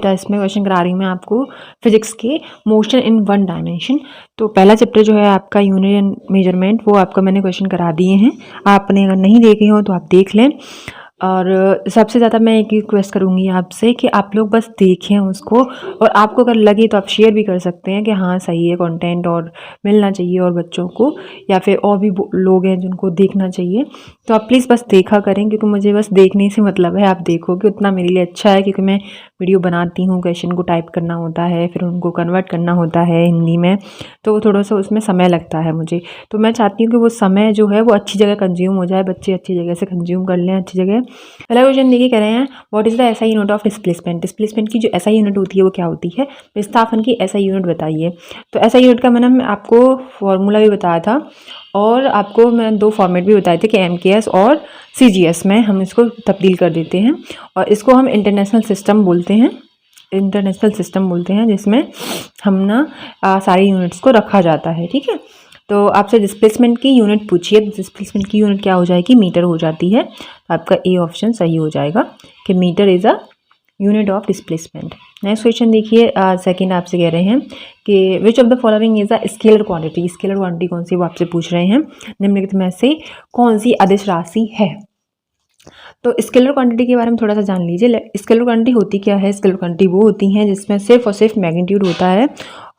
बेटा इसमें क्वेश्चन करा रही हूँ मैं आपको फिजिक्स के मोशन इन वन डायमेंशन। तो पहला चैप्टर जो है आपका यूनिट एंड मेजरमेंट, वो आपका मैंने क्वेश्चन करा दिए हैं। आपने अगर नहीं देखे हो तो आप देख लें। और सबसे ज़्यादा मैं एक रिक्वेस्ट करूँगी आपसे कि आप लोग बस देखें उसको, और आपको अगर लगे तो आप शेयर भी कर सकते हैं कि हाँ सही है कंटेंट और मिलना चाहिए और बच्चों को, या फिर और भी लोग हैं जिनको देखना चाहिए। तो आप प्लीज़ बस देखा करें, क्योंकि मुझे बस देखने से मतलब है। आप देखोगे उतना मेरे लिए अच्छा है, क्योंकि मैं वीडियो बनाती हूँ, क्वेश्चन को टाइप करना होता है, फिर उनको कन्वर्ट करना होता है हिंदी में, तो वो थोड़ा सा उसमें समय लगता है मुझे। तो मैं चाहती हूँ कि वो समय जो है वो अच्छी जगह कंज्यूम हो जाए, बच्चे अच्छी जगह से कंज्यूम कर लें, अच्छी जगह। पहला क्वेश्चन देखिए, कह रहे हैं what is the SI unit of displacement. Displacement की जो एसआई यूनिट होती है वो क्या होती है, विस्थापन की एसआई यूनिट बताइए। तो एसआई यूनिट का मैंने आपको फॉर्मूला भी बताया था, और आपको मैं 2 फॉर्मेट भी बताए थे कि एमकेएस और सीजीएस में हम इसको तब्दील कर देते हैं, और इसको हम इंटरनेशनल सिस्टम बोलते हैं। इंटरनेशनल सिस्टम बोलते हैं जिसमें हम ना सारी यूनिट्स को रखा जाता है, ठीक है। तो आपसे डिस्प्लेसमेंट की यूनिट पूछिए, डिस्प्लेसमेंट की यूनिट क्या हो जाएगी, मीटर हो जाती है। तो आपका ए ऑप्शन सही हो जाएगा कि metre is a unit of displacement. Next question देखिए, सेकंड आपसे कह रहे हैं कि which of the following is a scalar quantity. Scalar quantity कौन सी, वो आपसे पूछ रहे हैं। निम्नलिखित में से कौन सी अदिश राशि है। तो स्केलर क्वांटिटी के बारे में थोड़ा सा जान लीजिए। स्केलर क्वांटिटी होती क्या है। स्केलर क्वांटिटी वो होती हैं जिसमें सिर्फ और सिर्फ मैग्नीट्यूड होता है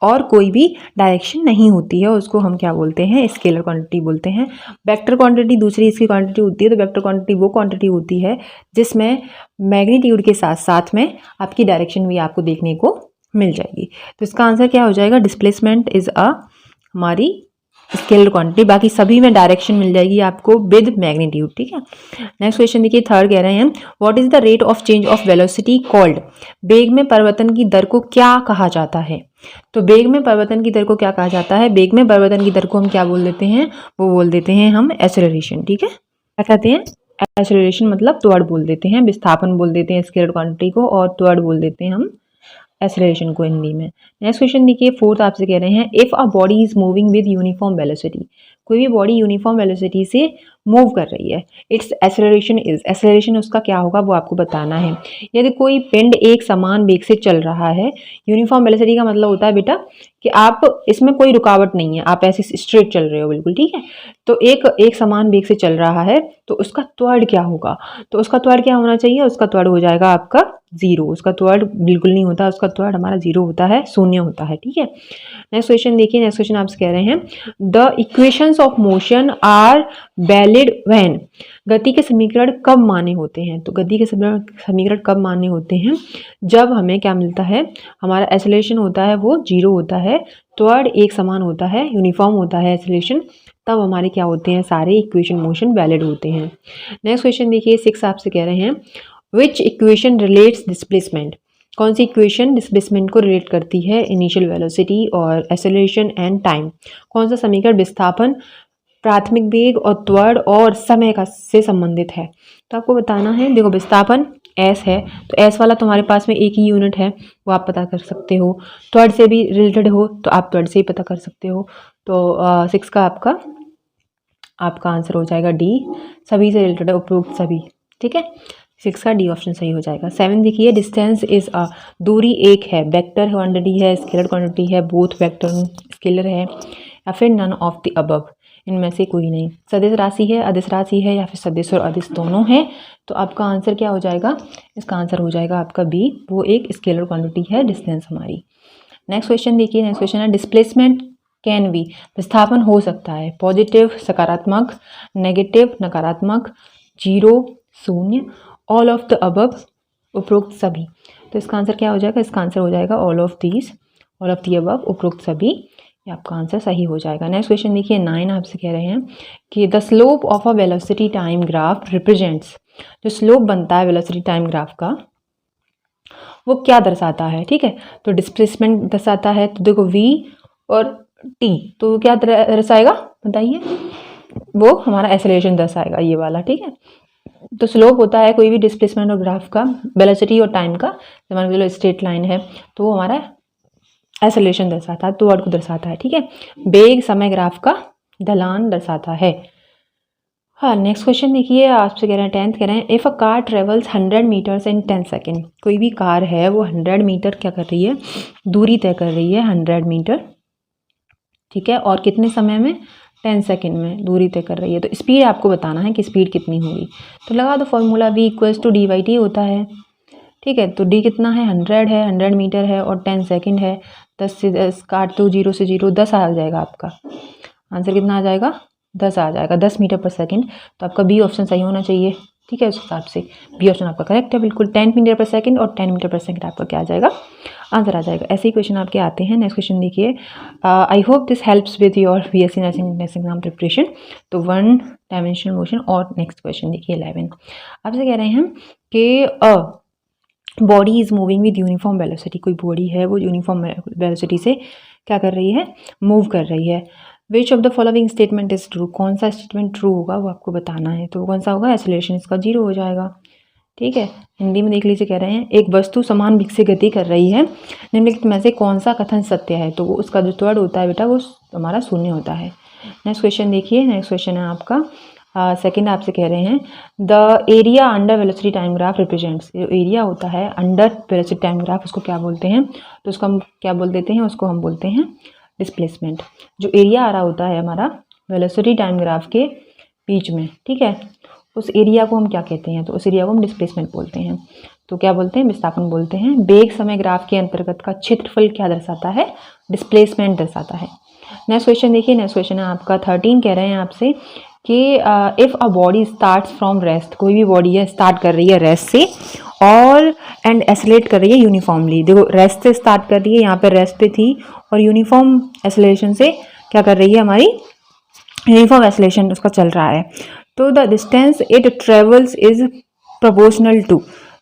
और कोई भी डायरेक्शन नहीं होती है, उसको हम क्या बोलते हैं, स्केलर क्वांटिटी बोलते हैं। वेक्टर क्वांटिटी दूसरी इसकी क्वांटिटी होती है। तो वेक्टर क्वांटिटी वो क्वांटिटी होती है जिसमें मैग्नीट्यूड के साथ साथ में आपकी डायरेक्शन भी आपको देखने को मिल जाएगी। तो इसका आंसर क्या हो जाएगा, डिस्प्लेसमेंट इज अ हमारी स्केलर क्वांटिटी। बाकी सभी में डायरेक्शन मिल जाएगी आपको विद मैग्नीट्यूड, ठीक है। नेक्स्ट क्वेश्चन देखिए, थर्ड कह रहे हैं what is the rate of change of velocity called. वेग में परिवर्तन की दर को क्या कहा जाता है। तो वेग में परिवर्तन की दर को क्या कहा जाता है, वेग में परिवर्तन की दर को हम क्या बोल देते हैं, वो बोल देते हैं हम एक्सेलरेशन, ठीक है। क्या कहते हैं, एक्सेलरेशन मतलब त्वरण बोल देते हैं, विस्थापन बोल देते हैं स्केलर क्वांटिटी को, और त्वरण बोल देते हैं हम एक्सेलरेशन को हिंदी में। नेक्स्ट क्वेश्चन देखिए, फोर्थ आपसे कह रहे हैं if a body is moving with uniform velocity. कोई भी बॉडी यूनिफॉर्म वेलोसिटी से मूव कर रही है, इट्स एक्सेलरेशन इज, एक्सेलरेशन उसका क्या होगा वो आपको बताना है। यदि कोई पिंड एक समान वेग से चल रहा है, यूनिफॉर्म वेलोसिटी का मतलब होता है बेटा कि आप इसमें कोई रुकावट नहीं है, आप ऐसे स्ट्रेट चल रहे हो बिल्कुल, ठीक है। तो एक समान वेग से चल रहा है, तो उसका त्वरण क्या होगा, तो उसका त्वरण क्या होना चाहिए, उसका त्वरण हो जाएगा आपका 0। उसका त्वरण बिल्कुल नहीं होता, उसका त्वरण हमारा 0 होता है, शून्य होता है, ठीक है। नेक्स्ट क्वेश्चन देखिए, नेक्स्ट क्वेश्चन आपसे कह रहे हैं the equations of motion are valid when. गति के समीकरण कब मान्य होते हैं। तो गति के समीकरण कब मान्य होते हैं, जब हमें क्या मिलता है, हमारा एक्सेलरेशन होता है वो 0 होता है, त्वरण एक समान होता है, यूनिफॉर्म होता है एक्सेलरेशन, तब हमारे क्या होते हैं, सारे इक्वेशन मोशन वैलिड होते हैं। नेक्स्ट क्वेश्चन देखिए, 6 आपसे कह रहे हैं विच इक्वेशन रिलेट्स डिस्प्लेसमेंट। कौन सी इक्वेशन डिस्प्लेसमेंट को रिलेट करती है, इनिशियल वेलोसिटी और एक्सेलरेशन एंड टाइम। कौन सा समीकरण विस्थापन, प्राथमिक वेग और त्वरण और समय का से संबंधित है। तो आपको बताना है, देखो विस्थापन एस है, तो एस वाला तुम्हारे पास में एक ही यूनिट है, वो आप पता कर सकते हो। त्वरण से भी रिलेटेड हो तो आप त्वरण से ही पता कर सकते हो। तो 6 का आपका आंसर हो जाएगा डी, सभी से रिलेटेड है, उपरोक्त सभी, ठीक है। 6 का डी ऑप्शन सही हो जाएगा। 7 देखिए, डिस्टेंस इज अ, दूरी एक है, वेक्टर क्वांटिटी है, स्केलर क्वांटिटी है, बोथ वेक्टर स्केलर है, या फिर नन ऑफ द अबव, इनमें से कोई नहीं। सदिश राशि है, अदिश राशि है, या फिर सदिश और अदिश दोनों है। तो आपका आंसर क्या हो जाएगा, इसका आंसर हो जाएगा आपका बी, वो एक स्केलर क्वांटिटी है डिस्टेंस हमारी। नेक्स्ट क्वेश्चन देखिए, नेक्स्ट क्वेश्चन है डिस्प्लेसमेंट कैन बी। विस्थापन हो सकता है पॉजिटिव सकारात्मक, नेगेटिव नकारात्मक, 0 शून्य, ऑल ऑफ द अबव उपरोक्त सभी। तो इसका आंसर क्या हो जाएगा, इसका आंसर हो जाएगा all of these, all of the above उपरोक्त सभी, ये आपका आंसर सही हो जाएगा। नेक्स्ट क्वेश्चन देखिए, 9 आपसे कह रहे हैं कि the slope of a velocity time graph represents. जो स्लोप बनता है वेलोसिटी टाइम ग्राफ का, वो क्या दर्शाता है, ठीक है। तो डिस्प्लेसमेंट दर्शाता है, तो देखो v और t, तो क्या दर्शाएगा बताइए, वो हमारा एक्सेलरेशन दर्शाएगा, ये वाला, ठीक है। तो स्लोप होता है कोई भी डिस्प्लेसमेंट और ग्राफ का, वेलोसिटी और टाइम का, मान लो स्ट्रेट लाइन है तो वो हमारा एक्सेलरेशन दर्शाता है, तो वर्ड को दर्शाता है, ठीक है। वेग समय ग्राफ का ढलान दर्शाता है। हाँ, नेक्स्ट क्वेश्चन देखिए, आपसे कह रहे हैं 10th कह रहे हैं if a car travels 100 metres in 10 second. कोई भी कार है वो 100 मीटर क्या कर रही है, दूरी तय कर रही है 100 मीटर, ठीक है, और कितने समय में, 10 सेकेंड में दूरी तय कर रही है। तो स्पीड आपको बताना है कि स्पीड कितनी होगी। तो लगा दो formula, v equals to d by t होता है, ठीक है। तो डी कितना है, 100 है, 100 मीटर है और 10 सेकेंड है। 10 से 10 काट दो, 0 से 0, 10 आ जाएगा आपका आंसर। कितना आ जाएगा, 10 आ जाएगा, 10 मीटर पर सेकेंड। तो आपका बी ऑप्शन सही होना चाहिए, ठीक है। उस हिसाब से बी ऑप्शन आपका करेक्ट है बिल्कुल। 10 मीटर पर सेकेंड और 10 मीटर पर सेकेंड आपका क्या आ जाएगा, आंसर आ जाएगा। ऐसे ही क्वेश्चन आपके आते हैं। नेक्स्ट क्वेश्चन देखिए, I hope this helps with your BSc nursing exam preparation. तो 1 डायमेंशनल मोशन। और नेक्स्ट क्वेश्चन देखिए 11, आपसे कह रहे हैं कि body is moving with uniform velocity. कोई बॉडी है वो यूनिफॉर्म वेलोसिटी से क्या कर रही है, मूव कर रही है। विच of the following statement is true. कौन सा स्टेटमेंट ट्रू होगा वो आपको बताना है। तो कौन सा होगा, एक्सेलरेशन इसका 0 हो जाएगा, ठीक है। हिंदी में देख लीजिए, कह रहे हैं एक वस्तु समान वेग से गति कर रही है, निम्नलिखित में से कौन सा कथन सत्य है। तो वो उसका जो थर्ड होता है बेटा वो हमारा शून्य होता है। नेक्स्ट क्वेश्चन देखिए, नेक्स्ट क्वेश्चन है आपका सेकंड, आपसे कह रहे हैं the area under velocity time graph represents. जो एरिया होता है अंडर वेलोसिटी टाइम ग्राफ उसको क्या बोलते हैं, तो उसको हम क्या बोल देते हैं, उसको हम बोलते हैं डिस्प्लेसमेंट। जो एरिया आ रहा होता है हमारा वेलोसिटी टाइम ग्राफ के बीच में, ठीक है, उस एरिया को हम क्या कहते हैं, तो उस एरिया को हम डिस्प्लेसमेंट बोलते हैं। तो क्या बोलते हैं, विस्थापन बोलते हैं। वेग समय ग्राफ के अंतर्गत का क्षेत्रफल क्या दर्शाता है, डिस्प्लेसमेंट दर्शाता है। नेक्स्ट क्वेश्चन देखिए, नेक्स्ट क्वेश्चन है आपका 13, कह रहे हैं आपसे कि if a body starts from rest. कोई भी बॉडी है स्टार्ट कर रही है रेस्ट से और एंड एसलेट कर रही है यूनिफॉर्मली। देखो रेस्ट से स्टार्ट कर रही है, यहाँ पे रेस्ट पे थी, और यूनिफॉर्म एसलेशन से क्या कर रही है, हमारी यूनिफॉर्म एसलेशन उसका चल रहा है। तो the distance it travels is proportional to.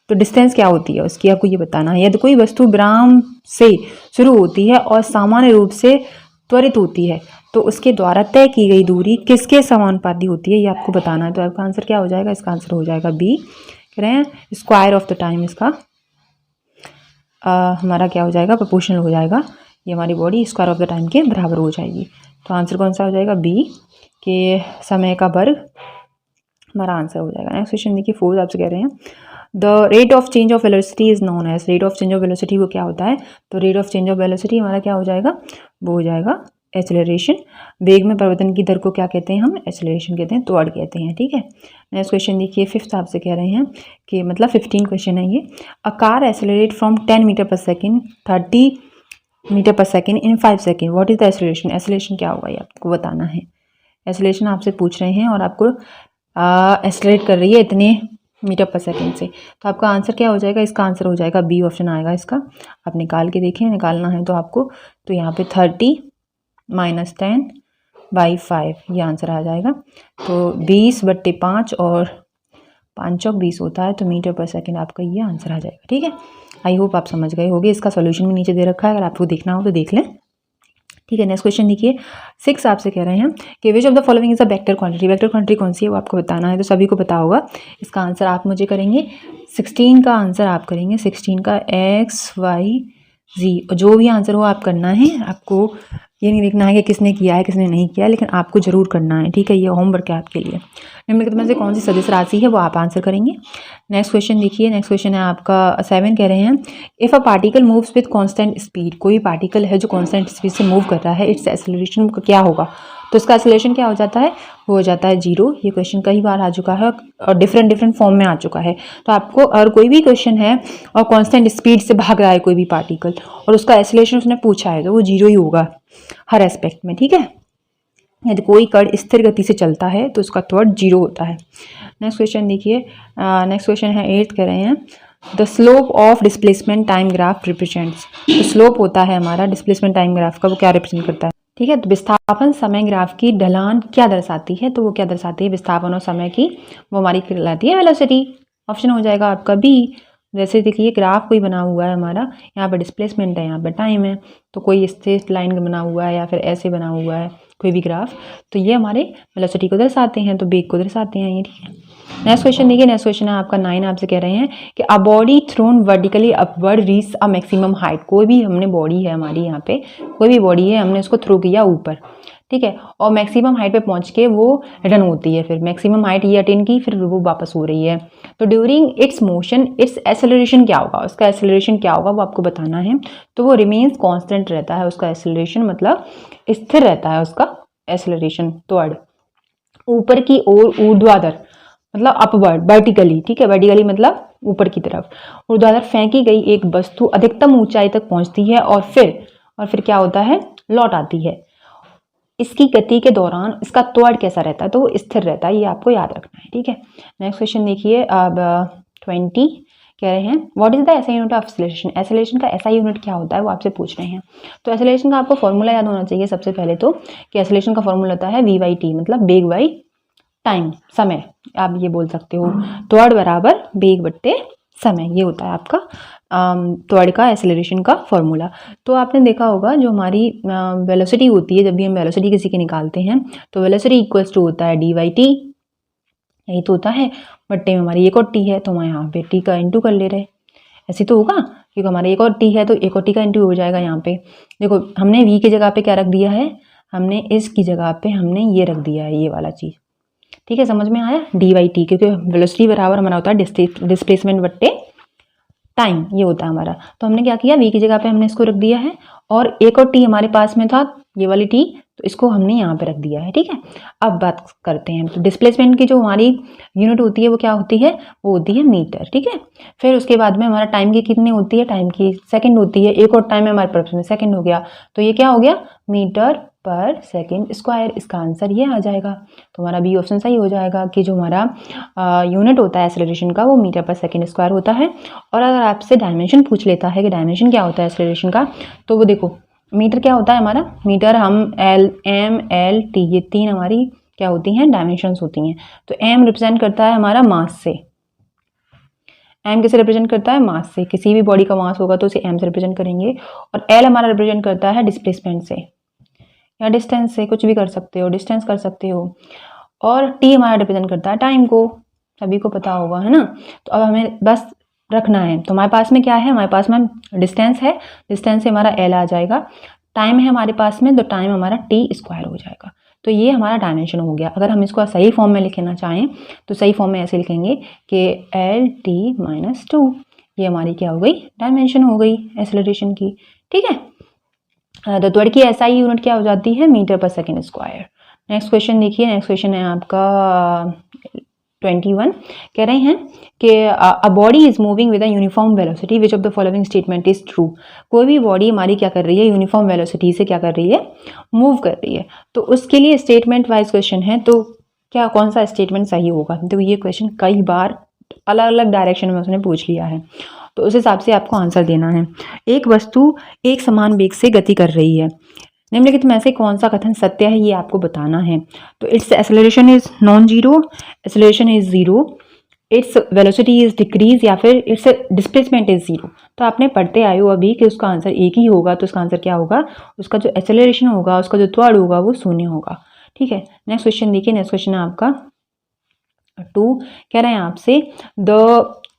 तो डिस्टेंस क्या होती है उसकी, आपको ये बताना है। यदि कोई वस्तु विराम से शुरू होती है और सामान्य रूप से त्वरित होती है तो उसके द्वारा तय की गई दूरी किसके समानुपाती होती है, ये आपको बताना है। तो आपका आंसर क्या हो जाएगा, इसका आंसर हो जाएगा बी। कह रहे हैं स्क्वायर ऑफ द टाइम, इसका हमारा क्या हो जाएगा, प्रोपोर्शनल हो जाएगा। ये हमारी body square of the time के बराबर हो जाएगी। तो आंसर कौन सा हो जाएगा, बी के समय का वर्ग हमारा आंसर हो जाएगा। नेक्स्ट क्वेश्चन देखिए 4, आपसे कह रहे हैं the rate of change of velocity is known as. Rate of change of velocity वो क्या होता है, तो rate of change of velocity हमारा क्या हो जाएगा, वो हो जाएगा एक्सेलरेशन। वेग में परिवर्तन की दर को क्या कहते हैं हम, एक्सेलरेशन कहते हैं, त्वरण कहते हैं, ठीक है। नेक्स्ट क्वेश्चन देखिए 5th, आपसे कह रहे हैं कि मतलब 15 क्वेश्चन है ये। A car accelerate from 10 metre per second 30 metre per second in 5 second. What is the acceleration. Acceleration क्या होगा ये आपको बताना है। एक्सेलरेशन आपसे पूछ रहे हैं और आपको एक्सेलरेट कर रही है इतने मीटर पर सेकेंड से। तो आपका आंसर क्या हो जाएगा, इसका आंसर हो जाएगा बी ऑप्शन आएगा इसका। आप निकाल के देखें, निकालना है तो आपको। तो यहाँ पे 30 - 10/5 ये आंसर आ जाएगा। तो 20/5 और 5 चौक 20 होता है, तो मीटर पर सेकेंड आपका ये आंसर आ जाएगा, ठीक है। आई होप आप समझ गए होंगे। इसका सोल्यूशन भी नीचे दे रखा है, अगर आपको देखना हो तो देख लें, ठीक है। नेक्स्ट क्वेश्चन देखिए 6, आपसे कह रहे हैं कि which of the following is a vector quantity. Vector quantity कौन सी है वो आपको बताना है, तो सभी को पता होगा। इसका आंसर आप मुझे करेंगे, 16 का आंसर आप करेंगे, 16 का x y z। जो भी आंसर हो आप करना है। आपको ये नहीं देखना है कि किसने किया है किसने नहीं किया है, लेकिन आपको जरूर करना है, ठीक है। ये होमवर्क है आपके लिए। निम्नलिखित में से कौन सी सदिश राशि है वो आप आंसर करेंगे। नेक्स्ट क्वेश्चन देखिए, नेक्स्ट क्वेश्चन है आपका 7, कह रहे हैं if a particle moves with constant speed. कोई पार्टिकल है जो कांस्टेंट स्पीड से मूव कर रहा है, इट्स एक्सेलरेशन क्या होगा, तो इसका एक्सेलरेशन क्या हो जाता है, वो हो जाता है 0। ये क्वेश्चन कई बार आ चुका है और डिफरेंट फॉर्म में आ चुका है। तो आपको अगर कोई भी क्वेश्चन है और कांस्टेंट स्पीड से भाग रहा है कोई भी पार्टिकल और उसका एक्सेलरेशन उसने पूछा है, तो वो 0 ही होगा हर एस्पेक्ट में, ठीक है। यदि कोई कण स्थिर गति से चलता है तो उसका त्वरण 0 होता है। नेक्स्ट क्वेश्चन देखिए, नेक्स्ट क्वेश्चन है 8, कह रहे हैं the slope of displacement time graph represents. तो स्लोप होता है हमारा डिस्प्लेसमेंट टाइम ग्राफ का, वो क्या रिप्रेजेंट करता है, ठीक है। तो विस्थापन समय ग्राफ की ढलान क्या दर्शाती है, तो वो क्या दर्शाती है, विस्थापन और समय की, वो हमारी कहलाती है वेलोसिटी। ऑप्शन हो जाएगा आपका बी। जैसे देखिए ग्राफ कोई बना हुआ है हमारा, यहाँ पर डिस्प्लेसमेंट है, यहाँ पर टाइम है, तो कोई स्ट्रेट लाइन बना हुआ है या फिर ऐसे बना हुआ है कोई भी ग्राफ, तो ये हमारे वेलोसिटी को दर्शाते हैं, तो वेग को दर्शाते हैं ये, ठीक है। नेक्स्ट क्वेश्चन देखिए, नेक्स्ट क्वेश्चन है आपका 9, आपसे कह रहे हैं कि a body thrown vertically upward reach a maximum height. कोई भी हमने बॉडी है हमारी, यहाँ पे कोई भी बॉडी है, हमने उसको थ्रो किया ऊपर, ठीक है, और मैक्सिमम हाइट पे पहुंच के वो रिटर्न होती है, फिर मैक्सिमम हाइट ये अटेन की, फिर वो वापस हो रही है। तो during its motion it's acceleration क्या होगा, उसका एक्सेलरेशन क्या होगा वो आपको बताना है। तो वो रिमेन्स कांस्टेंट रहता है, उसका एक्सेलरेशन मतलब स्थिर रहता है उसका एक्सेलरेशन। त्वरण ऊपर की ओर ऊर्ध्वाधर मतलब अपवर्ड वर्टिकली, ठीक है, वर्टिकली मतलब ऊपर की तरफ ऊर्ध्वाधर फेंकी गई एक वस्तु अधिकतम ऊंचाई तक पहुंचती है और फिर क्या होता है, लौट आती है। इसकी गति के दौरान इसका त्वरण कैसा रहता है, तो वो स्थिर रहता है, ये आपको याद रखना है, ठीक है। नेक्स्ट क्वेश्चन देखिए, अब 20 कह रहे हैं what is the SI unit of acceleration. Acceleration का एसआई यूनिट क्या होता है वो आपसे पूछ रहे हैं। तो एक्सेलरेशन का आपको फॉर्मूला याद होना चाहिए सबसे पहले तो, कि एक्सेलरेशन का फॉर्मूला होता है v/t मतलब वेग बाई टाइम, समय, आप ये बोल सकते हो। त्वरण बराबर वेग बट्टे समय, ये होता है आपका त्वरण का एक्सेलरेशन का फॉर्मूला। तो आपने देखा होगा जो हमारी वेलोसिटी होती है, जब भी हम वेलोसिटी किसी की निकालते हैं तो वेलोसिटी इक्वल्स टू होता है d/t, यही तो होता है। बट्टे में हमारी एक और टी है तो हम यहाँ पे टी का इंटू कर ले रहे, ऐसे तो होगा, क्योंकि हमारा एक और टी है तो एक और टी का इंटू हो जाएगा। यहाँ पे देखो हमने वी की जगह पे क्या रख दिया है, हमने इस की जगह पे हमने ये रख दिया है, ये वाला चीज़, ठीक है, समझ में आया, d/t, क्योंकि वेलोसिटी बराबर हमारा होता है डिस्प्लेसमेंट बट्टे टाइम, ये होता है हमारा। तो हमने क्या किया, v की जगह पे हमने इसको रख दिया है, और एक और t हमारे पास में था, ये वाली t, तो इसको हमने यहाँ पे रख दिया है, ठीक है। अब बात करते हैं, तो डिस्प्लेसमेंट की जो हमारी यूनिट होती है वो क्या होती है, वो होती है मीटर, ठीक है। फिर उसके बाद में हमारा टाइम की कितनी होती है, टाइम की सेकंड होती है, एक और टाइम है हमारे पास में सेकंड हो गया, तो ये क्या हो गया, मीटर पर सेकंड स्क्वायर, इसका आंसर ये आ जाएगा। तो हमारा बी ऑप्शन सही हो जाएगा कि जो हमारा यूनिट होता है एक्सेलरेशन का वो मीटर पर सेकंड स्क्वायर होता है। और अगर आपसे डायमेंशन पूछ लेता है कि डायमेंशन क्या होता है एक्सेलरेशन का, तो वो देखो मीटर क्या होता है हमारा, मीटर हम m, l, t, ये तीन हमारी क्या होती हैं, डायमेंशंस होती हैं। तो m रिप्रेजेंट करता है हमारा मास से, m किसे रिप्रेजेंट करता है, मास से, किसी भी बॉडी का मास होगा तो उसे m से रिप्रेजेंट करेंगे। और l हमारा रिप्रेजेंट करता है डिस्प्लेसमेंट से या डिस्टेंस से, कुछ भी कर सकते हो, डिस्टेंस कर सकते हो। और t हमारा रिप्रेजेंट करता है टाइम को, सभी को पता होगा, है ना। तो अब हमें बस रखना है, तो हमारे पास में क्या है, हमारे पास में डिस्टेंस है, डिस्टेंस से हमारा l आ जाएगा, टाइम है हमारे पास में, तो टाइम हमारा t स्क्वायर हो जाएगा। तो ये हमारा डायमेंशन हो गया। अगर हम इसको सही फॉर्म में लिखना चाहें तो सही फॉर्म में ऐसे लिखेंगे कि l/t-2, ये हमारी क्या हो गई, डायमेंशन हो गई एक्सेलरेशन की, ठीक है। तो त्वरण की एसआई यूनिट क्या हो जाती है, मीटर पर सेकंड स्क्वायर। नेक्स्ट क्वेश्चन देखिए, नेक्स्ट क्वेश्चन है आपका 21, कह रहे हैं कि a body is moving with a uniform velocity which of the following statement is true. कोई भी बॉडी हमारी क्या कर रही है, यूनिफॉर्म वेलोसिटी से क्या कर रही है, मूव कर रही है। तो उसके लिए स्टेटमेंट वाइज क्वेश्चन है, तो क्या कौन सा स्टेटमेंट सही होगा। तो ये क्वेश्चन कई बार अलग अलग डायरेक्शन में उसने पूछ लिया है, तो उस हिसाब से आपको आंसर देना है। एक वस्तु एक समान वेग से गति कर रही है, निम्नलिखित में से कौन सा कथन सत्य है, ये आपको बताना है। तो it's acceleration is non zero, acceleration is zero, its velocity is decrease, या फिर इट्स डिस्प्लेसमेंट इज जीरो। तो आपने पढ़ते आए हो अभी कि उसका आंसर एक ही होगा, तो उसका आंसर क्या होगा, उसका जो एक्सेलरेशन होगा, उसका जो त्वरण होगा वो शून्य होगा, ठीक है। नेक्स्ट क्वेश्चन देखिए, नेक्स्ट क्वेश्चन है आपका 2, कह रहे हैं आपसे the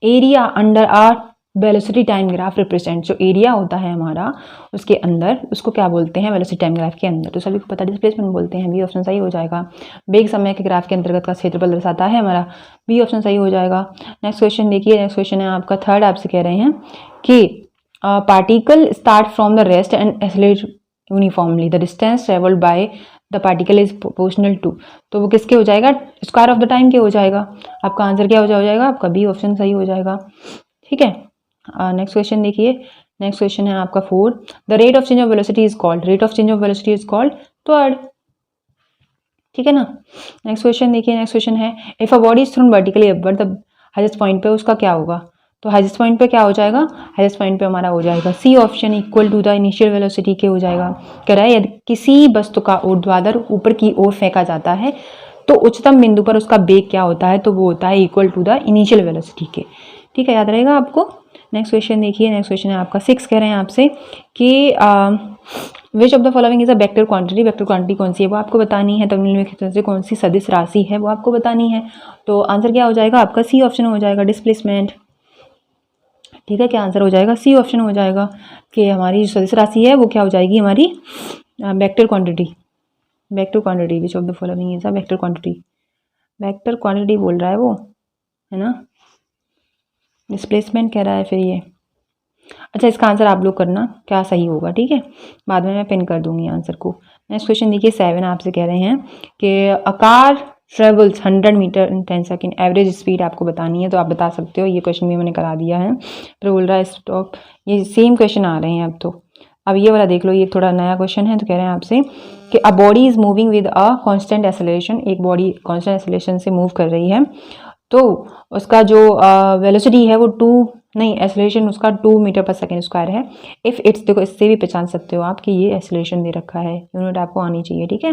area under our velocity time graph represent, जो एरिया होता है हमारा उसके अंदर, उसको क्या बोलते हैं, वेलोसिटी टाइम ग्राफ के अंदर, तो सभी को पता डिस्प्लेसमेंट बोलते हैं, बी ऑप्शन सही हो जाएगा। वेग समय के ग्राफ के अंतर्गत का क्षेत्रफल दर्शाता है हमारा, बी ऑप्शन सही हो जाएगा। नेक्स्ट क्वेश्चन देखिए, नेक्स्ट क्वेश्चन है आपका 3, आपसे कह रहे हैं कि particle start from the rest and accelerate uniformly, the distance travelled by the particle is proportional to, तो वो किसके हो जाएगा, स्क्वायर ऑफ द टाइम के हो जाएगा। आपका आंसर क्या हो जाएगा, आपका बी ऑप्शन सही हो जाएगा, ठीक है। नेक्स्ट क्वेश्चन देखिए, नेक्स्ट क्वेश्चन है आपका 4, the rate of change of velocity is called, rate of change of velocity is called त्वरण, ठीक है ना। नेक्स्ट क्वेश्चन देखिए, नेक्स्ट क्वेश्चन है if a body is thrown vertically upward the highest point पे, उसका क्या होगा, तो हाईएस्ट पॉइंट पे क्या हो जाएगा, हाईएस्ट पॉइंट पे हमारा हो जाएगा C option, equal to the initial velocity के हो जाएगा। कह रहा है यदि किसी वस्तु का ऊर्ध्वाधर ऊपर की ओर फेंका जाता है तो उच्चतम बिंदु पर उसका वेग क्या होता है, तो वो होता है equal to the initial velocity के, ठीक है, याद रहेगा आपको। नेक्स्ट क्वेश्चन देखिए, नेक्स्ट क्वेश्चन है आपका 6, कह रहे हैं आपसे कि which of the following is a vector quantity, vector quantity कौन सी है वो आपको बतानी है, तो निम्नलिखित से कौन सी सदिश राशि है वो आपको बतानी है। तो आंसर क्या हो जाएगा, आपका सी ऑप्शन हो जाएगा, डिस्प्लेसमेंट, ठीक है। क्या आंसर हो जाएगा, सी ऑप्शन हो जाएगा कि हमारी जो सदिश राशि है वो क्या हो जाएगी, हमारी vector quantity, vector quantity which of the following is a vector quantity. Vector quantity बोल रहा है वो, है ना। डिस्प्लेसमेंट कह रहा है फिर ये। अच्छा, इसका आंसर आप लोग करना क्या सही होगा, ठीक है। बाद में मैं पिन कर दूंगी आंसर को। नेक्स्ट क्वेश्चन देखिए 7 आपसे कह रहे हैं कि a car travels 100 metre in 10 second, average speed आपको बतानी है। तो आप बता सकते हो, ये क्वेश्चन भी मैंने करा दिया है। फिर बोल रहा है स्टॉप, ये सेम क्वेश्चन आ रहे हैं अब तो। अब ये वाला देख लो, ये थोड़ा नया क्वेश्चन है। तो कह रहे हैं आपसे कि a body is moving with a constant acceleration, एक बॉडी कांस्टेंट एक्सेलरेशन से मूव कर रही है, तो उसका जो वेलोसिटी है वो एक्सेलरेशन उसका 2 मीटर पर सेकेंड स्क्वायर है। इफ़ इट्स, देखो इससे भी पहचान सकते हो आप कि ये एक्सेलरेशन दे रखा है, यूनिट आपको आनी चाहिए, ठीक है।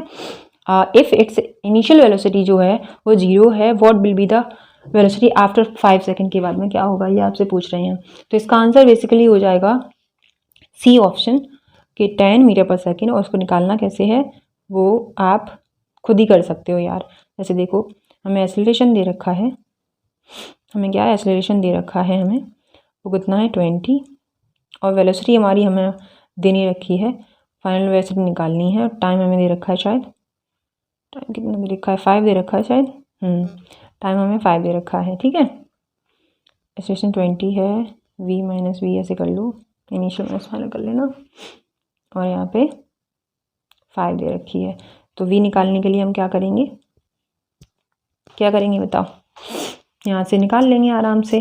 इफ़ इट्स इनिशियल वेलोसिटी जो है वो 0 है, what will be the velocity after 5 second, के बाद में क्या होगा, ये आपसे पूछ रहे हैं। तो इसका आंसर बेसिकली हो जाएगा सी ऑप्शन कि 10 मीटर पर सेकेंड। और उसको निकालना कैसे है वो आप खुद ही कर सकते हो यार। जैसे देखो, हमें एक्सेलरेशन दे रखा है, हमें क्या एक्सेलरेशन दे रखा है, हमें वो कितना है 20, और वेलोसिटी हमारी हमें देनी रखी है, फाइनल वेलोसिटी निकालनी है। और टाइम हमें दे रखा है, शायद टाइम कितना दे रखा है, 5 दे रखा है शायद, टाइम हमें 5 दे रखा है, ठीक है। एक्सेलरेशन 20 है, v माइनस वी ऐसे कर लो, इनिशियल माइनस फाइनल कर लेना, और यहाँ पे 5 दे रखी है। तो v निकालने के लिए हम क्या करेंगे बताओ, यहाँ से निकाल लेंगे आराम से,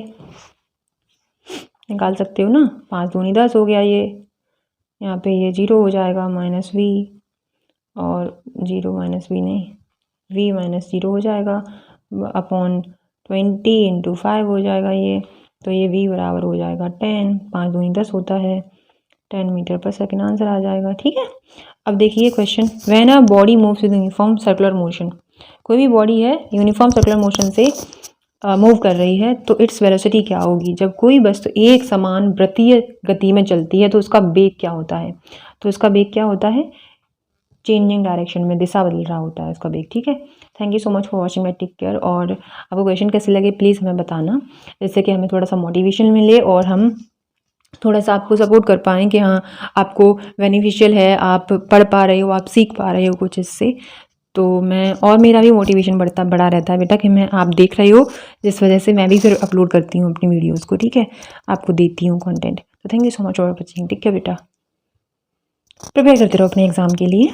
निकाल सकते हो ना। 5 दूनी 10 हो गया ये, यहाँ पे ये 0 हो जाएगा माइनस वी, और 0 माइनस वी नहीं, v माइनस 0 हो जाएगा अपॉन 20 इंटू 5 हो जाएगा ये। तो ये v बराबर हो जाएगा 10, 5 दूनी 10 होता है, 10 मीटर पर सेकेंड आंसर आ जाएगा, ठीक है। अब देखिए question, when a body moves with uniform circular motion, कोई भी बॉडी है यूनिफॉर्म सर्कुलर मोशन से मूव कर रही है, तो इट्स वेलोसिटी क्या होगी। जब कोई वस्तु एक समान वृत्तीय गति में चलती है तो उसका वेग क्या होता है, तो इसका वेग क्या होता है, चेंजिंग डायरेक्शन में, दिशा बदल रहा होता है उसका वेग, ठीक है। Thank you so much for watching my, take care. और आपको क्वेश्चन कैसे लगे प्लीज़ हमें बताना, जिससे कि हमें थोड़ा सा मोटिवेशन मिले और हम थोड़ा सा आपको सपोर्ट कर पाएँ कि हाँ आपको बेनिफिशियल है, आप पढ़ पा रहे हो, आप सीख पा रहे हो कुछ इससे। तो मैं, और मेरा भी मोटिवेशन बड़ा रहता है बेटा कि मैं, आप देख रहे हो, जिस वजह से मैं भी फिर अपलोड करती हूँ अपनी वीडियोज़ को, ठीक है, आपको देती हूँ कंटेंट। तो thank you so much for watching, ठीक है बेटा, प्रिपेयर करते रहो अपने एग्ज़ाम के लिए।